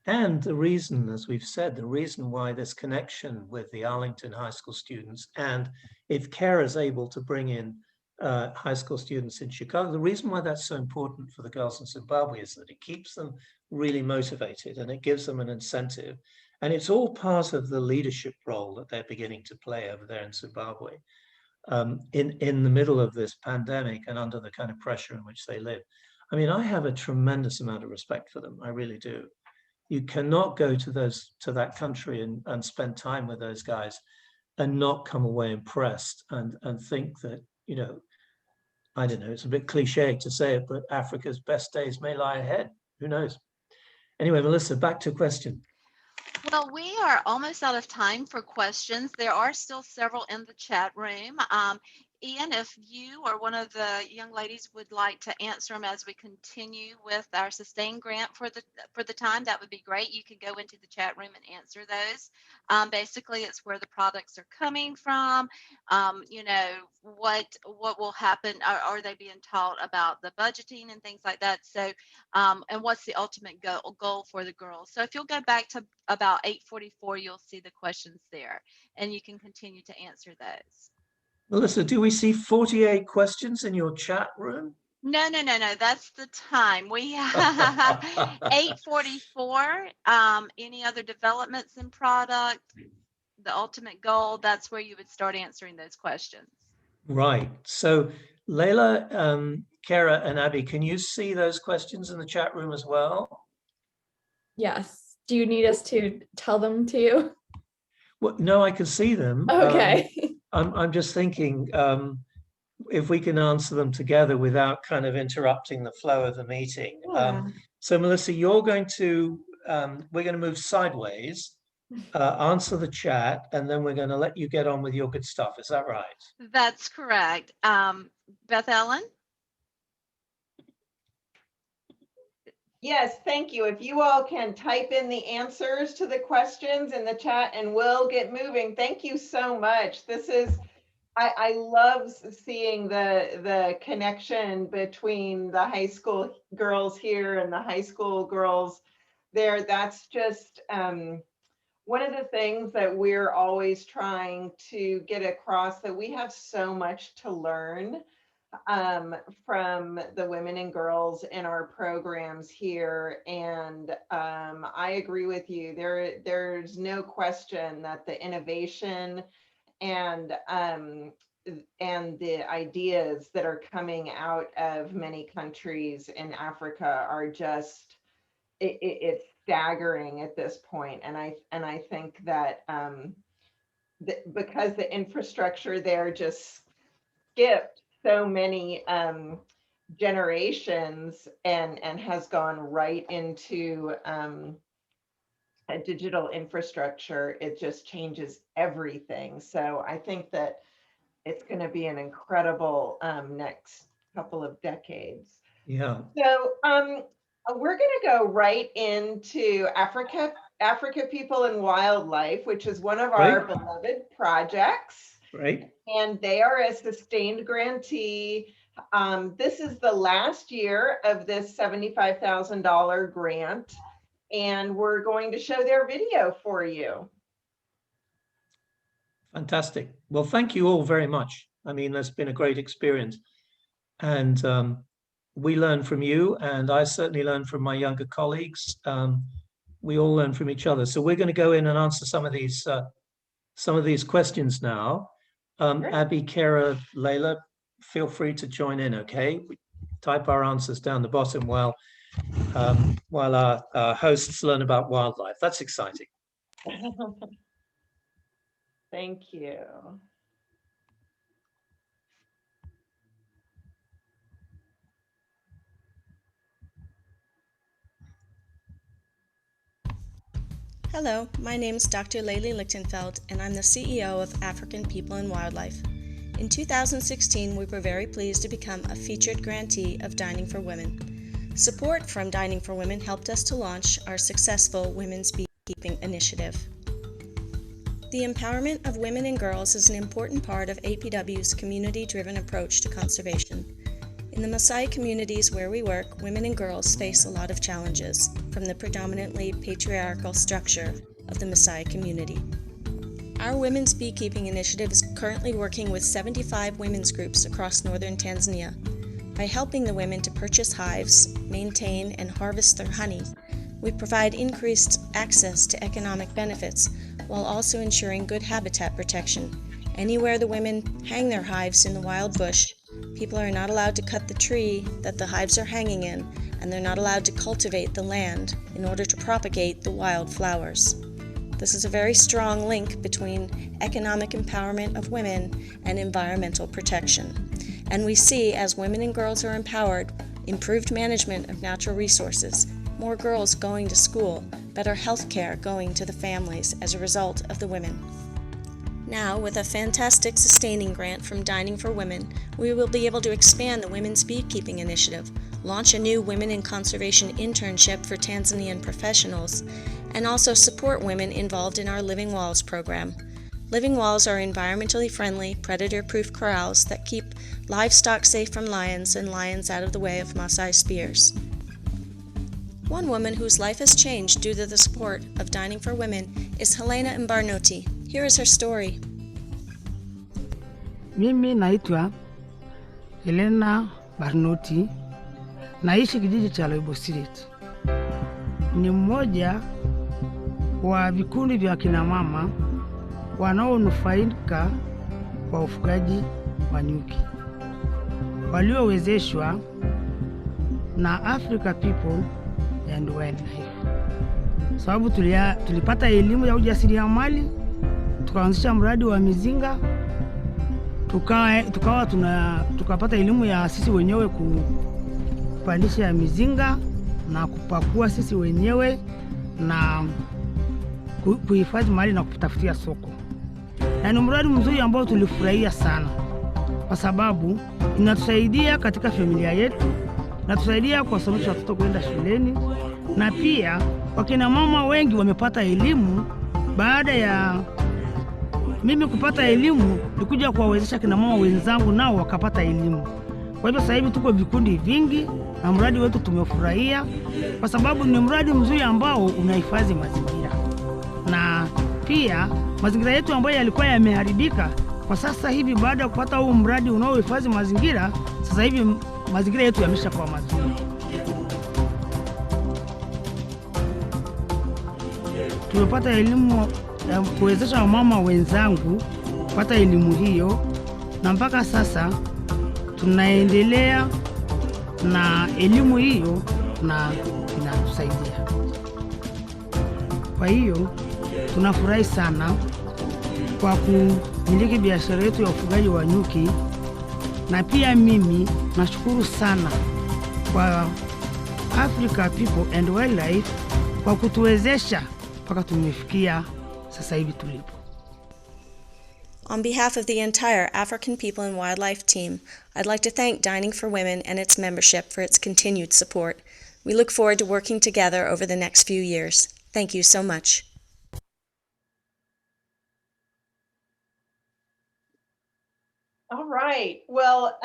And the reason, as we've said, the reason why this connection with the Arlington High School students, and if CARE is able to bring in high school students in Chicago, the reason why that's so important for the girls in Zimbabwe is that it keeps them really motivated and it gives them an incentive. And it's all part of the leadership role that they're beginning to play over there in Zimbabwe in the middle of this pandemic and under the kind of pressure in which they live. I mean, I have a tremendous amount of respect for them. I really do. You cannot go to that country and spend time with those guys and not come away impressed and think that, you know, I don't know, it's a bit cliche to say it, but Africa's best days may lie ahead. Who knows? Anyway, Melissa, back to a question. Well, we are almost out of time for questions. There are still several in the chat room. Ian, if you or one of the young ladies would like to answer them as we continue with our SUSTAIN grant for the time, that would be great. You could go into the chat room and answer those. Basically, it's where the products are coming from. You know, what will happen? Are they being taught about the budgeting and things like that? So, and what's the ultimate goal for the girls? So if you'll go back to about 8:44, you'll see the questions there, and you can continue to answer those. Melissa, do we see 48 questions in your chat room? No, that's the time. We have 8:44. Any other developments in product, the ultimate goal, that's where you would start answering those questions. Right. So Layla, Kara, and Abby, can you see those questions in the chat room as well? Yes. Do you need us to tell them to you? Well, no, I can see them. Okay. I'm just thinking if we can answer them together without kind of interrupting the flow of the meeting. Yeah. So Melissa, we're going to move sideways, answer the chat, and then we're going to let you get on with your good stuff. Is that right? That's correct. Beth Ellen? Yes, thank you. If you all can type in the answers to the questions in the chat and we'll get moving. Thank you so much. This is, I love seeing the connection between the high school girls here and the high school girls there. That's just one of the things that we're always trying to get across, that we have so much to learn from the women and girls in our programs here. And I agree with you. There's no question that the innovation and the ideas that are coming out of many countries in Africa are just, it's staggering at this point. And I think that because the infrastructure there just skipped so many generations and has gone right into a digital infrastructure, it just changes everything. So I think that it's going to be an incredible next couple of decades. Yeah. So we're going to go right into Africa People and Wildlife, which is one of our beloved projects. Right. And they are a sustained grantee This is the last year of this $75,000 grant, and we're going to show their video for you. Fantastic. Well, thank you all very much. I mean, that's been a great experience. And we learn from you, and I certainly learn from my younger colleagues. We all learn from each other. So we're going to go in and answer some of these questions now. Abby, Kara, Layla, feel free to join in, okay? We type our answers down the bottom while our hosts learn about wildlife. That's exciting. Thank you. Hello, my name is Dr. Layli Lichtenfeld, and I'm the CEO of African People and Wildlife. In 2016, we were very pleased to become a featured grantee of Dining for Women. Support from Dining for Women helped us to launch our successful Women's Beekeeping Initiative. The empowerment of women and girls is an important part of APW's community-driven approach to conservation. In the Maasai communities where we work, women and girls face a lot of challenges from the predominantly patriarchal structure of the Maasai community. Our Women's Beekeeping Initiative is currently working with 75 women's groups across northern Tanzania. By helping the women to purchase hives, maintain, and harvest their honey, we provide increased access to economic benefits while also ensuring good habitat protection. Anywhere the women hang their hives in the wild bush, people are not allowed to cut the tree that the hives are hanging in, and they're not allowed to cultivate the land in order to propagate the wild flowers. This is a very strong link between economic empowerment of women and environmental protection. And we see, as women and girls are empowered, improved management of natural resources, more girls going to school, better health care going to the families as a result of the women. Now, with a fantastic sustaining grant from Dining for Women, we will be able to expand the Women's Beekeeping Initiative, launch a new Women in Conservation internship for Tanzanian professionals, and also support women involved in our Living Walls program. Living Walls are environmentally friendly, predator-proof corrals that keep livestock safe from lions and lions out of the way of Maasai spears. One woman whose life has changed due to the support of Dining for Women is Helena Mbarnoti. Here is her story. Mimi naitwa Helena Barnoti, naishi kijiji cha Loibosiret. Ni mmoja wa vikundi vya kina mama wanaonufaika kwa ufugaji wa nyuki, waliowezeshwa na Africa People and Wildlife. Sababu tulipata elimu ya ujasiriamali, tukaanzisha mradi wa mizinga, tukapata elimu ya sisi wenyewe kupandisha mizinga na kupakua sisi wenyewe na kuhifadhi mali na kutafutia soko. Na ni mradi mzuri ambao tulifurahia sana, kwa sababu inatusaidia katika familia yetu, inatusaidia kuwasomesha watoto kwenda shuleni, na pia wakina mama wengi wamepata elimu. Baada ya mimi kupata elimu, nikuja kuwawezesha kina mama wenzangu nao wakapata elimu. Kwa hivyo sasa hivi tuko vikundi vingi na mradi wetu tumefurahia, kwa sababu ni mradi mzuri ambao unahifadhi mazingira. Na pia mazingira yetu ambayo yalikuwa yameharibika, kwa sasa hivi baada ya kupata huu mradi unaohifadhi mazingira, sasa hivi mazingira yetu yameshakuwa mazuri. Tumepata elimu ya kuwezesha wamama wenzangu kupata elimu hiyo, na mpaka sasa tunaendelea na elimu hiyo na inatusaidia. Kwa hiyo tunafurahi sana kwa kumiliki biashara yetu ya ufugaji wa nyuki, na pia mimi nashukuru sana kwa Africa People and Wildlife kwa kutuwezesha mpaka tumefikia sasa hivi tulipo. On behalf of the entire African People and Wildlife team, I'd like to thank Dining for Women and its membership for its continued support. We look forward to working together over the next few years. Thank you so much. All right. Well,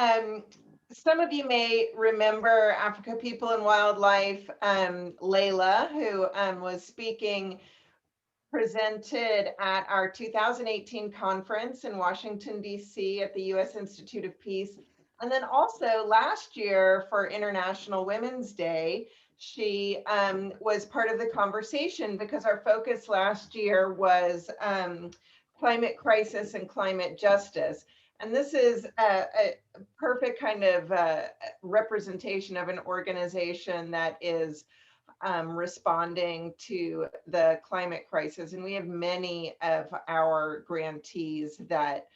some of you may remember Africa People and Wildlife, Layla, who was speaking, presented at our 2018 conference in Washington, D.C. at the U.S. Institute of Peace. And then also last year for International Women's Day, she was part of the conversation because our focus last year was climate crisis and climate justice. And this is a perfect kind of representation of an organization that is responding to the climate crisis. And we have many of our grantees that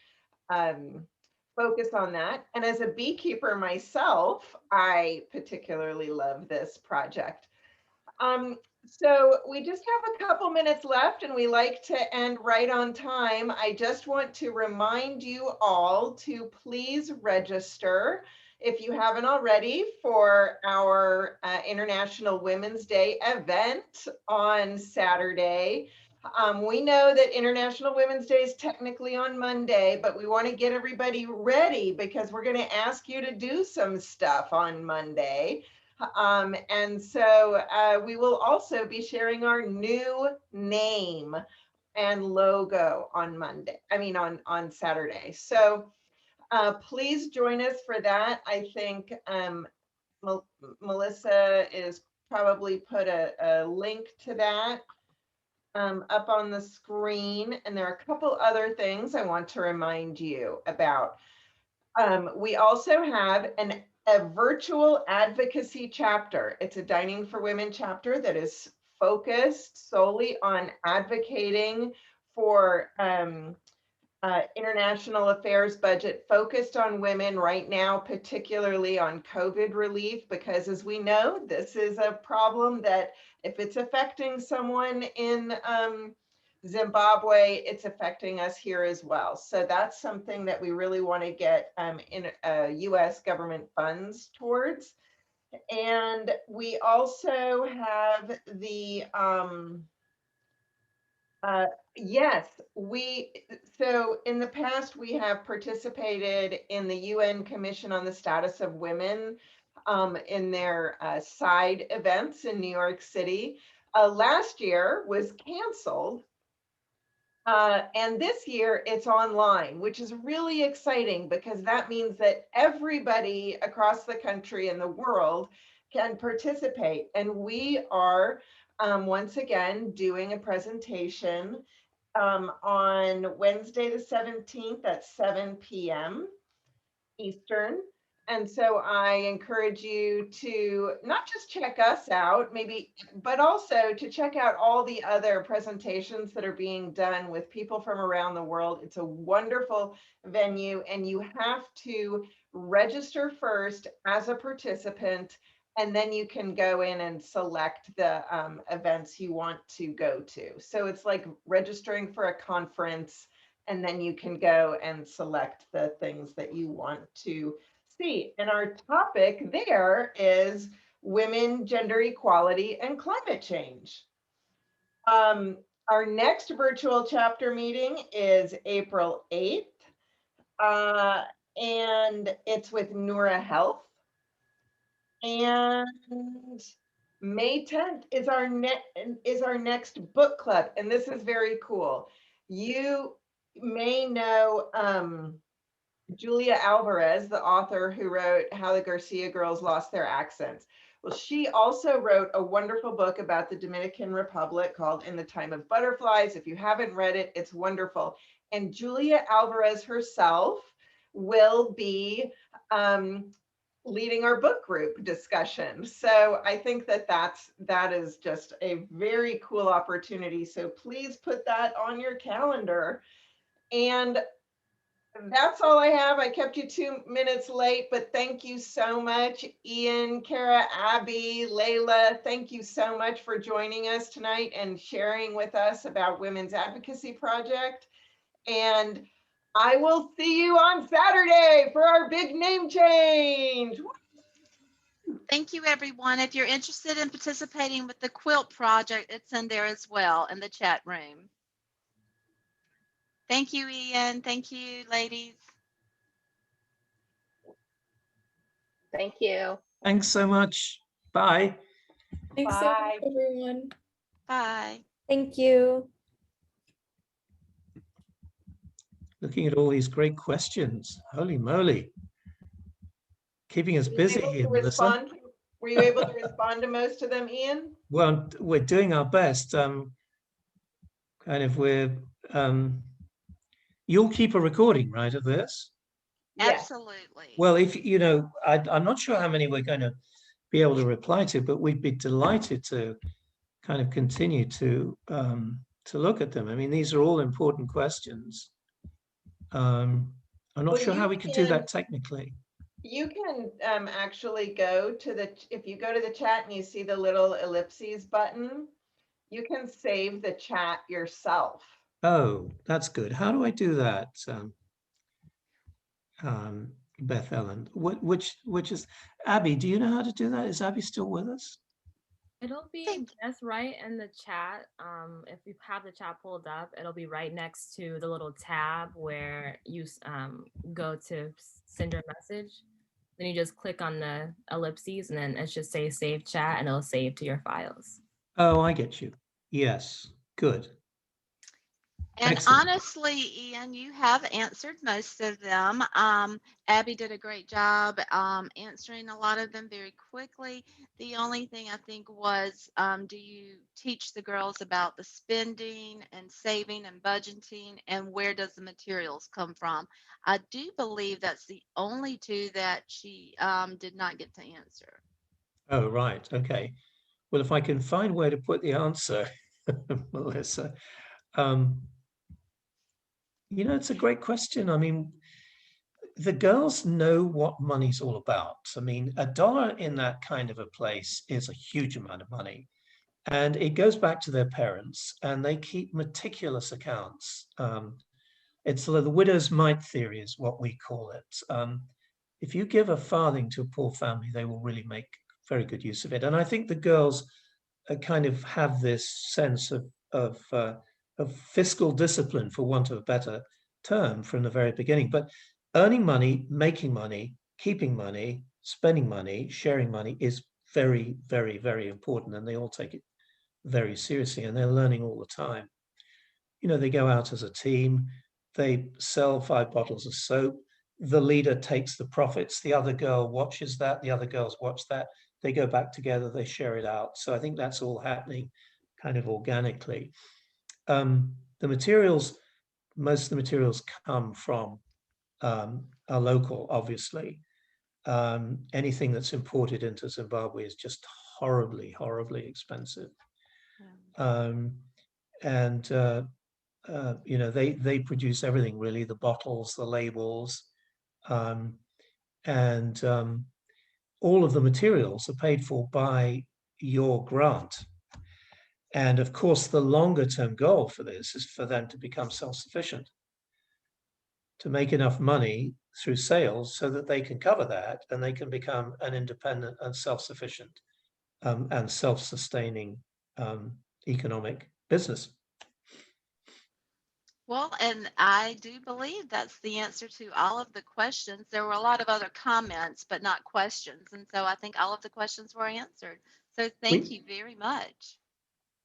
focus on that. And as a beekeeper myself, I particularly love this project. So we just have a couple minutes left and we like to end right on time. I just want to remind you all to please register if you haven't already for our International Women's Day event on Saturday. We know that International Women's Day is technically on Monday, but we want to get everybody ready because we're going to ask you to do some stuff on Monday. And so we will also be sharing our new name and logo on Monday, on Saturday. So please join us for that. I think Melissa is probably put a link to that up on the screen. And there are a couple other things I want to remind you about. We also have a virtual advocacy chapter. It's a Dining for Women chapter that is focused solely on advocating for international affairs budget focused on women right now, particularly on COVID relief, because as we know, this is a problem that if it's affecting someone in Zimbabwe, it's affecting us here as well. So that's something that we really want to get in US government funds towards. And we also have the, so in the past, we have participated in the UN Commission on the Status of Women in their side events in New York City. Last year was canceled. And this year it's online, which is really exciting because that means that everybody across the country and the world can participate. And we are once again doing a presentation on Wednesday the 17th at 7 p.m. Eastern. And so I encourage you to not just check us out, but also to check out all the other presentations that are being done with people from around the world. It's a wonderful venue, and you have to register first as a participant, and then you can go in and select the events you want to go to. So it's like registering for a conference, and then you can go and select the things that you want to see. And our topic there is women, gender equality, and climate change. Our next virtual chapter meeting is April 8th, and it's with Nura Health. And May 10th is our next book club, and this is very cool. You may know Julia Alvarez, the author who wrote How the Garcia Girls Lost Their Accents. Well, she also wrote a wonderful book about the Dominican Republic called In the Time of Butterflies. If you haven't read it, it's wonderful. And Julia Alvarez herself will be leading our book group discussion. So I think that is just a very cool opportunity. So please put that on your calendar. And that's all I have. I kept you 2 minutes late, but thank you so much, Ian, Kara, Abby, Layla. Thank you so much for joining us tonight and sharing with us about Women's Advocacy Project. And I will see you on Saturday for our big name change. Thank you, everyone. If you're interested in participating with the Quilt Project, it's in there as well in the chat room. Thank you, Ian. Thank you, ladies. Thank you. Thanks so much. Bye. Thanks so much, everyone. Bye. Thank you. Looking at all these great questions. Holy moly. Keeping us Were you busy able to here, Melissa. respond? Were you able to respond to most of them, Ian? Well, we're doing our best. You'll keep a recording, right, of this? Absolutely. Well, if you know, I'm not sure how many we're going to be able to reply to, but we'd be delighted to kind of continue to look at them. I mean, these are all important questions. I'm not Well, sure how you we could do can- that technically. You can actually go to if you go to the chat and you see the little ellipses button, you can save the chat yourself. Oh, that's good. How do I do that, Beth Ellen? Which is Abby? Do you know how to do that? Is Abby still with us? It'll be just right in the chat. If you have the chat pulled up, it'll be right next to the little tab where you go to send your message. Then you just click on the ellipses and then it should say save chat and it'll save to your files. Oh, I get you. Yes, good. And Excellent. honestly, Ian, you have answered most of them. Abby did a great job answering a lot of them very quickly. The only thing I think was, do you teach the girls about the spending and saving and budgeting, and where does the materials come from? I do believe that's the only two that she did not get to answer. Oh, right. Okay. Well, if I can find where to put the answer, Melissa. You know, it's a great question. I mean, the girls know what money's all about. I mean, $1 in that kind of a place is a huge amount of money. And it goes back to their parents, and they keep meticulous accounts. It's the widow's mite theory is what we call it. If you give a farthing to a poor family, they will really make very good use of it. And I think the girls kind of have this sense of fiscal discipline, for want of a better term, from the very beginning. But earning money, making money, keeping money, spending money, sharing money is very, very, very important. And they all take it very seriously, and they're learning all the time. You know, they go out as a team, they sell 5 bottles of soap. The leader takes the profits. The other girl watches that. The other girls watch that. They go back together, they share it out. So I think that's all happening kind of organically. The materials, most of the materials come from are local, obviously. Anything that's imported into Zimbabwe is just horribly, horribly expensive. You know, they produce everything really, the bottles, the labels, all of the materials are paid for by your grant. And of course, the longer term goal for this is for them to become self-sufficient, to make enough money through sales so that they can cover that and they can become an independent and self-sufficient and self-sustaining economic business. Well, and I do believe that's the answer to all of the questions. There were a lot of other comments, but not questions. And so I think all of the questions were answered. So thank you very much.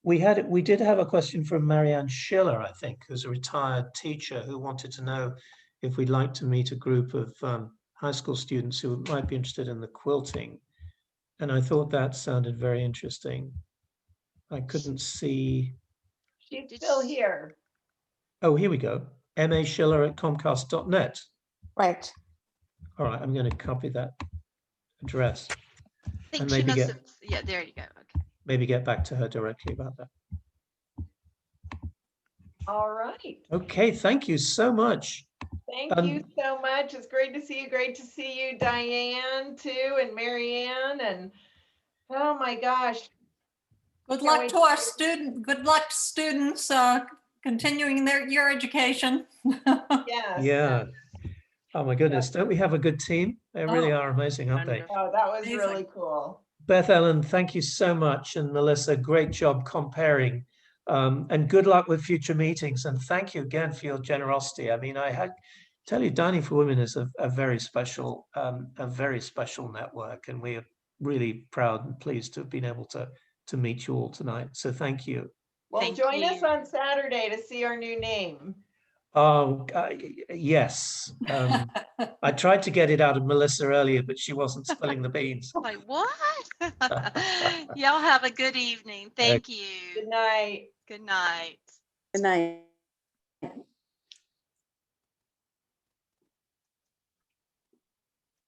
We did have a question from Marianne Schiller, I think, who's a retired teacher, who wanted to know if we'd like to meet a group of high school students who might be interested in the quilting. And I thought that sounded very interesting. I couldn't see. She's still here. Oh, here we go. maschiller@comcast.net. Right. All right, I'm going to copy that address. I think And she maybe must get, have, yeah, there you go. Okay. maybe get back to her directly about that. All right. Okay, thank you so much. Thank you so much. It's great to see you. Great to see you, Diane, too, and Marianne. And oh my gosh. Good luck to our students continuing your education. Yes. Yeah. Oh my goodness, don't we have a good team? They really are amazing, aren't they? Oh, that was really cool. Beth Ellen, thank you so much. And Melissa, great job comparing. And good luck with future meetings. And thank you again for your generosity. I mean, tell you, Dining for Women is a very special network, and we are really proud and pleased to have been able to meet you all tonight. So thank you. Well, join us on Saturday to see our new name. Oh, yes. I tried to get it out of Melissa earlier, but she wasn't spilling the beans. Like, what? Y'all have a good evening. Thank you. Good night. Good night. Good night.